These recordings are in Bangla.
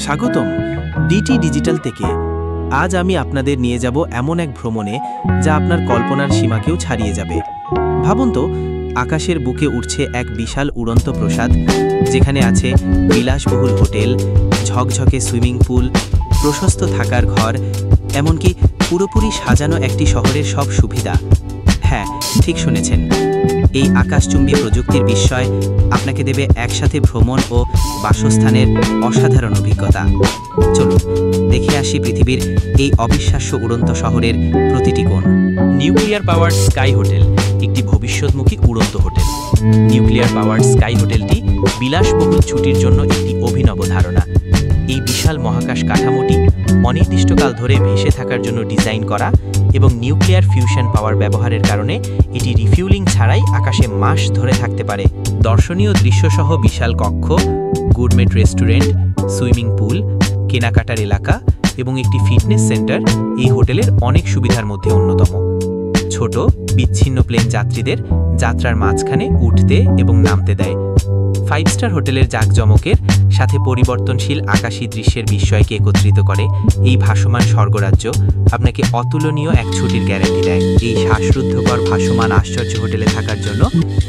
স্বাগতম ডিটি ডিজিটাল থেকে। আজ আমি আপনাদের নিয়ে যাব এমন এক ভ্রমণে যা আপনার কল্পনার সীমাকেও ছাড়িয়ে যাবে। ভাবুন তো, আকাশের বুকে উঠছে এক বিশাল উড়ন্ত প্রাসাদ, যেখানে আছে বিলাসবহুল হোটেল, ঝকঝকে সুইমিং পুল, প্রশস্ত থাকার ঘর, এমনকি পুরোপুরি সাজানো একটি শহরের সব সুবিধা। হ্যাঁ, ঠিক শুনেছেন, এই আকাশচুম্বী প্রযুক্তির বিস্ময় আপনাকে দেবে একসাথে ভ্রমণ ও বাসস্থানের অসাধারণ অভিজ্ঞতা। চলুন দেখে আসি পৃথিবীর এই অবিশ্বাস্য উড়ন্ত শহরের প্রতিটি কোণ। নিউক্লিয়ার পাওয়ার্ড স্কাই হোটেল একটি ভবিষ্যৎমুখী উড়ন্ত হোটেল। নিউক্লিয়ার পাওয়ার্ড স্কাই হোটেলটি বিলাসবহুল ছুটির জন্য একটি অভিনব ধারণা। এই বিশাল মহাকাশ কাঠামোটি অনির্দিষ্টকাল ধরে ভেসে থাকার জন্য ডিজাইন করা এবং নিউক্লিয়ার ফিউশন পাওয়ার ব্যবহারের কারণে এটি রিফিউলিং ছাড়াই আকাশে মাস ধরে থাকতে পারে। দর্শনীয় দৃশ্যসহ বিশাল কক্ষ, গুডমেট রেস্টুরেন্ট, সুইমিং পুল, কেনাকাটার এলাকা এবং একটি ফিটনেস সেন্টার এই হোটেলের অনেক সুবিধার মধ্যে অন্যতম। ছোট বিচ্ছিন্ন প্লেন যাত্রীদের যাত্রার মাঝখানে উঠতে এবং নামতে দেয়। 5 স্টার হোটেলের জাঁকজমকের সাথে পরিবর্তনশীল আকাশী দৃশ্যের বিস্ময়কে একত্রিত করে এই ভাসমান স্বর্গরাজ্য আপনাকে অতুলনীয় এক ছুটির গ্যারান্টি দেয়। এই শ্বাসরুদ্ধকর ভাসমান আশ্চর্য হোটেলে থাকার জন্য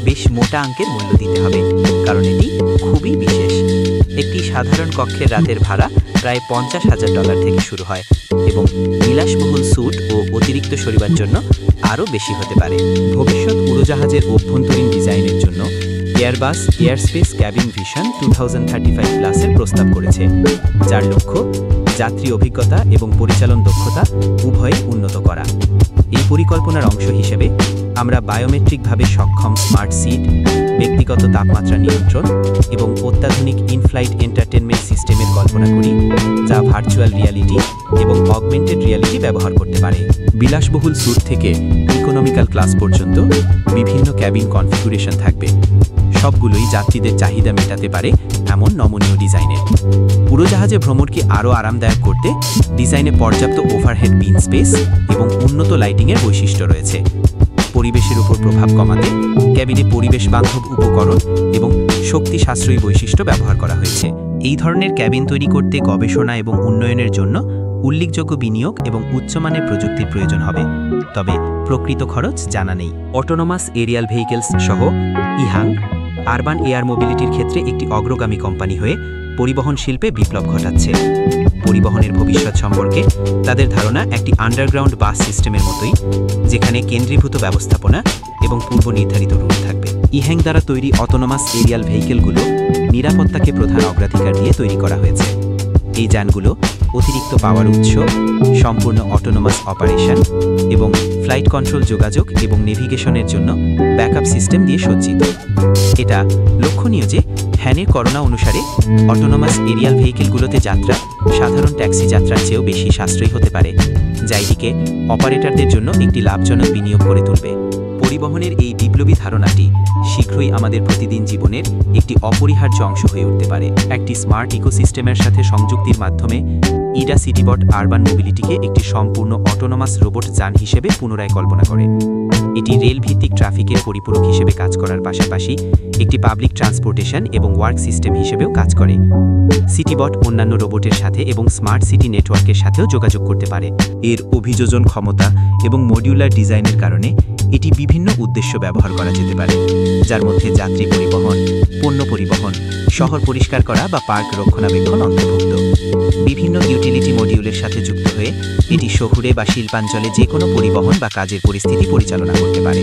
বেশ মোটা অঙ্কের মূল্য দিতে হবে, কারণ এটি খুবই বিশেষ। একটি সাধারণ কক্ষের রাতের ভাড়া প্রায় $50,000 থেকে শুরু হয় এবং বিলাসবহুল স্যুট ও অতিরিক্ত শোবার জন্য আরও বেশি হতে পারে। ভবিষ্যৎ উড়োজাহাজের অভ্যন্তরীণ ডিজাইনের জন্য এয়ারবাস এয়ারস্পেস ক্যাবিন ভিশন 2035 প্লাসের প্রস্তাব করেছে, যার লক্ষ্য যাত্রী অভিজ্ঞতা এবং পরিচালন দক্ষতা উভয়ই উন্নত করা। এই পরিকল্পনার অংশ হিসেবে আমরা বায়োমেট্রিকভাবে সক্ষম স্মার্ট সিট, ব্যক্তিগত তাপমাত্রা নিয়ন্ত্রণ এবং অত্যাধুনিক ইনফ্লাইট এন্টারটেনমেন্ট সিস্টেমের কল্পনা করি, যা ভার্চুয়াল রিয়ালিটি এবং অগমেন্টেড রিয়ালিটি ব্যবহার করতে পারে। বিলাসবহুল স্যুট থেকে ইকোনমিক্যাল ক্লাস পর্যন্ত বিভিন্ন ক্যাবিন কনফিগারেশন থাকবে, সবগুলোই যাত্রীদের চাহিদা মেটাতে পারে এমন নমনীয় ডিজাইনের। উড়োজাহাজে ভ্রমণকে আরও আরামদায়ক করতে ডিজাইনে পর্যাপ্ত ওভারহেড বিন স্পেস এবং উন্নত লাইটিংয়ের বৈশিষ্ট্য রয়েছে। পরিবেশের উপর প্রভাব কমাতে ক্যাবিনে পরিবেশ বান্ধব উপকরণ এবং শক্তি সাশ্রয়ী বৈশিষ্ট্য ব্যবহার করা হয়েছে। এই ধরনের ক্যাবিন তৈরি করতে গবেষণা এবং উন্নয়নের জন্য উল্লেখযোগ্য বিনিয়োগ এবং উচ্চমানের প্রযুক্তির প্রয়োজন হবে, তবে প্রকৃত খরচ জানা নেই। অটোনোমাস এরিয়াল ভেহিকেলস সহ ইহাং আরবান এয়ার মোবিলিটির ক্ষেত্রে একটি অগ্রগামী কোম্পানি হয়ে পরিবহন শিল্পে বিপ্লব ঘটাচ্ছে। পরিবহনের ভবিষ্যৎ সম্পর্কে তাদের ধারণা একটি আন্ডারগ্রাউন্ড বাস সিস্টেমের মতোই, যেখানে কেন্দ্রীভূত ব্যবস্থাপনা এবং পূর্ব নির্ধারিত রুট থাকবে। ইহ্যাং দ্বারা তৈরি অটোনোমাস এরিয়াল ভেহিকেলগুলো নিরাপত্তাকে প্রধান অগ্রাধিকার দিয়ে তৈরি করা হয়েছে। এই যানগুলো অতিরিক্ত পাওয়ার উৎস, সম্পূর্ণ অটোনোমাস অপারেশন এবং ফ্লাইট কন্ট্রোল, যোগাযোগ এবং নেভিগেশনের জন্য ব্যাকআপ সিস্টেম দিয়ে সজ্জিত। এটা লক্ষণীয় যে হ্যানের করোনা অনুসারে অটোনোমাস এরিয়াল ভেহিকেলগুলোতে যাত্রা সাধারণ ট্যাক্সি যাত্রার চেয়েও বেশি সাশ্রয়ী হতে পারে, যা এটিকে অপারেটরদের জন্য একটি লাভজনক বিনিয়োগ করে তুলবে। পরিবহনের এই বিপ্লবী ধারণাটি শীঘ্রই আমাদের প্রতিদিন জীবনের একটি অপরিহার্য অংশ হয়ে উঠতে পারে। একটি স্মার্ট ইকোসিস্টেমের সাথে সংযুক্তির মাধ্যমে ইডা সিটিবট আরবান মোবিলিটিকে একটি সম্পূর্ণ অটোনোমাস রোবট যান হিসেবে পুনরায় কল্পনা করে। এটি রেল ভিত্তিক ট্রাফিকের পরিপূরক হিসেবে কাজ করার পাশাপাশি একটি পাবলিক ট্রান্সপোর্টেশন এবং ওয়ার্ক সিস্টেম হিসেবেও কাজ করে। সিটিবট অন্যান্য রোবটের সাথে এবং স্মার্ট সিটি নেটওয়ার্কের সাথেও যোগাযোগ করতে পারে। এর অভিযোজন ক্ষমতা এবং মডিউলার ডিজাইনের কারণে এটি বিভিন্ন উদ্দেশ্য ব্যবহার করা যেতে পারে, যার মধ্যে যাত্রী পরিবহন, পণ্য পরিবহন, শহর পরিষ্কার করা বা পার্ক রক্ষণাবেক্ষণ অন্তর্ভুক্ত। বিভিন্ন ইউটিলিটি মডিউলের সাথে যুক্ত হয়ে এটি শহুরে বা শিল্পাঞ্চলে যে কোনো পরিবহন বা কাজের পরিস্থিতি পরিচালনা করতে পারে।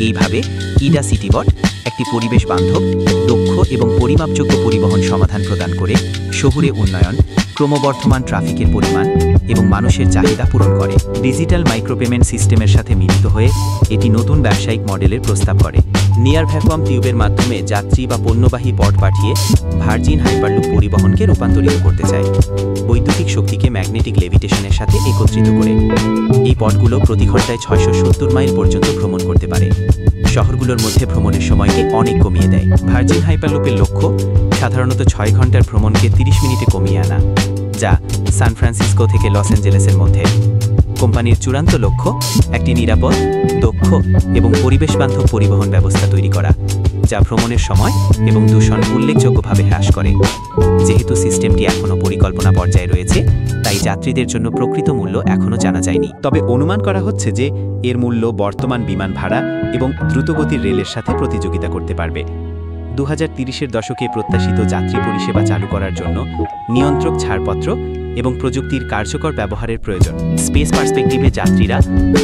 এইভাবে ইডা সিটিবট একটি পরিবেশ বান্ধব, দক্ষ এবং পরিমাপযোগ্য পরিবহন সমাধান প্রদান করে শহুরে উন্নয়ন, ক্রমবর্ধমান ট্রাফিকের পরিমাণ এবং মানুষের চাহিদা পূরণ করে। ডিজিটাল মাইক্রোপেমেন্ট সিস্টেমের সাথে মিলিত হয়ে এটি নতুন ব্যবসায়িক মডেলের প্রস্তাব করে। নিয়ার ভ্যাকুয়াম টিউবের মাধ্যমে যাত্রী বা পণ্যবাহী পড পাঠিয়ে ভার্জিন হাইপারলুপ পরিবহনকে রূপান্তরিত করতে চায়, বৈদ্যুতিক শক্তিকে ম্যাগনেটিক লেভিটেশনের সাথে একত্রিত করে। এই পডগুলো প্রতি ঘন্টায় 670 মাইল পর্যন্ত ভ্রমণ করতে পারে। শহরগুলোর মধ্যে ভ্রমণের সময়কে অনেক কমিয়ে দেয়। ভার্জিন হাইপারলুপের লক্ষ্য সাধারণত 6 ঘন্টার ভ্রমণকে 30 মিনিটে কমিয়ে আনা, যা সান ফ্রান্সিসকো থেকে লস অ্যাঞ্জেলেসের মধ্যে। কোম্পানির চূড়ান্ত লক্ষ্য একটি নিরাপদ, দক্ষ এবং পরিবেশ বান্ধব পরিবহন ব্যবস্থা তৈরি করা, যা ভ্রমণের সময় এবং দূষণ উল্লেখযোগ্যভাবে হ্রাস করে। যেহেতু সিস্টেমটি এখনও পরিকল্পনা পর্যায়ে রয়েছে, তাই যাত্রীদের জন্য প্রকৃত মূল্য এখনও জানা যায়নি। তবে অনুমান করা হচ্ছে যে এর মূল্য বর্তমান বিমান ভাড়া এবং দ্রুতগতির রেলের সাথে প্রতিযোগিতা করতে পারবে। 2030-এর দশকে প্রত্যাশিত যাত্রী পরিষেবা চালু করার জন্য নিয়ন্ত্রক ছাড়পত্র এবং প্রযুক্তির কার্যকর ব্যবহারের প্রয়োজন। স্পেস পার্সপেক্টিভে যাত্রীরা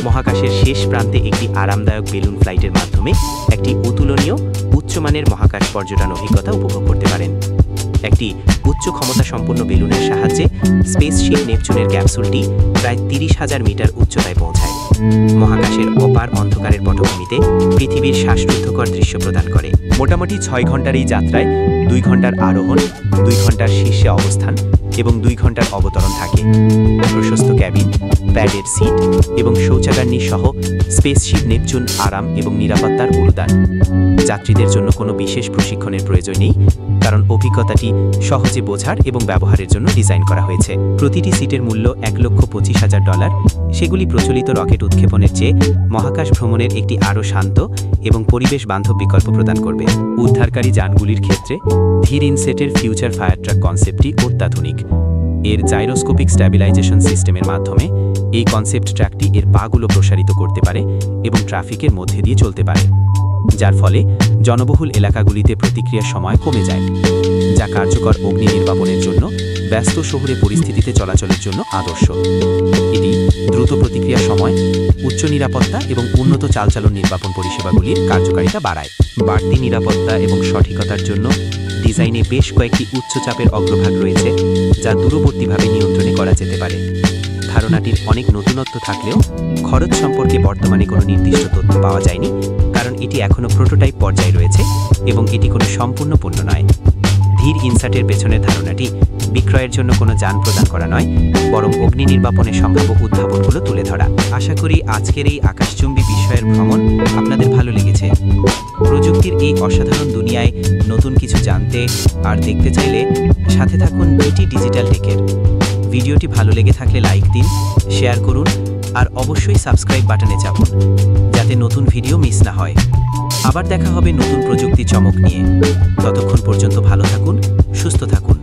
মহাকাশের শেষ প্রান্তে একটি আরামদায়ক বেলুন ফ্লাইটের মাধ্যমে একটি অতুলনীয় উচ্চমানের মহাকাশ পর্যটন অভিজ্ঞতা উপভোগ করতে পারেন। একটি উচ্চ ক্ষমতা সম্পন্ন বেলুনের সাহায্যে স্পেসশিপ নেপচুনের ক্যাপসুলটি প্রায় 30,000 মিটার উচ্চতায় পৌঁছায়। মহাকাশের অপার অন্ধকারের পটভূমিতে পৃথিবীর শ্বাসরুদ্ধকর দৃশ্য প্রদান করে। মোটামুটি 6 ঘন্টার এই যাত্রায় 2 ঘন্টার আরোহণ, 2 ঘন্টার শীর্ষে অবস্থান এবং 2 ঘন্টার অবতরণ থাকে। প্রশস্ত ক্যাবিন, প্যাডের সিট এবং শৌচাগার সহ স্পেসশিপ নেপচুন আরাম এবং নিরাপত্তার অনুদান। যাত্রীদের জন্য কোনো বিশেষ প্রশিক্ষণের প্রয়োজন নেই, কারণ অভিজ্ঞতাটি সহজে বোঝার এবং ব্যবহারের জন্য ডিজাইন করা হয়েছে। প্রতিটি সিটের মূল্য $1,25,000। সেগুলি প্রচলিত রকেট উৎক্ষেপণের চেয়ে মহাকাশ ভ্রমণের একটি আরও শান্ত এবং পরিবেশ বান্ধব বিকল্প প্রদান করবে। উদ্ধারকারী যানগুলির ক্ষেত্রে ধীর ইনসেটের ফিউচার ফায়ার ট্রাক কনসেপ্টটি অত্যাধুনিক। এর জাইরোস্কোপিক স্ট্যাবিলাইজেশন সিস্টেমের মাধ্যমে এই কনসেপ্ট ট্র্যাকটি এর পাগুলো প্রসারিত করতে পারে এবং ট্রাফিকের মধ্যে দিয়ে চলতে পারে, যার ফলে জনবহুল এলাকাগুলিতে প্রতিক্রিয়ার সময় কমে যায়, যা কার্যকর অগ্নি নির্বাপনের জন্য ব্যস্ত শহুরে পরিস্থিতিতে চলাচলের জন্য আদর্শ। এটি দ্রুত প্রতিক্রিয়া সময়, উচ্চ নিরাপত্তা এবং উন্নত চালচালন নির্বাপন পরিষেবাগুলির কার্যকারিতা বাড়ায়। বাড়তি নিরাপত্তা এবং সঠিকতার জন্য ডিজাইনে বেশ কয়েকটি উচ্চচাপের অগ্রভাগ রয়েছে, যা দূরবর্তীভাবে নিয়ন্ত্রণে করা যেতে পারে। ধারণাটির অনেক নতুনত্ব থাকলেও খরচ সম্পর্কে বর্তমানে কোনো নির্দিষ্ট তথ্য পাওয়া যায়নি, কারণ এটি এখনও প্রোটোটাইপ পর্যায়ে রয়েছে এবং এটি কোনো সম্পূর্ণ পণ্য নয়। ধীর ইনসার্টের পেছনের ধারণাটি বিক্রয়ের জন্য কোনো যান প্রদান করা নয়, বরং অগ্নি নির্বাপনের সম্ভাব্য উদ্ভাবনগুলো তুলে ধরা। আশা করি আজকের এই আকাশচুম্বী বিষয়ের ভ্রমণ আপনাদের ভালো লেগেছে। প্রযুক্তির এই অসাধারণ দুনিয়ায় নতুন কিছু জানতে আর দেখতে চাইলে সাথে থাকুন ডিটি ডিজিটাল টেকের। ভিডিওটি ভালো লেগে থাকলে লাইক দিন, শেয়ার করুন আর অবশ্যই সাবস্ক্রাইব বাটনে চাপুন, যাতে নতুন ভিডিও মিস না হয়। আবার দেখা হবে নতুন প্রযুক্তি চমক নিয়ে। ততক্ষণ পর্যন্ত ভালো থাকুন, সুস্থ থাকুন।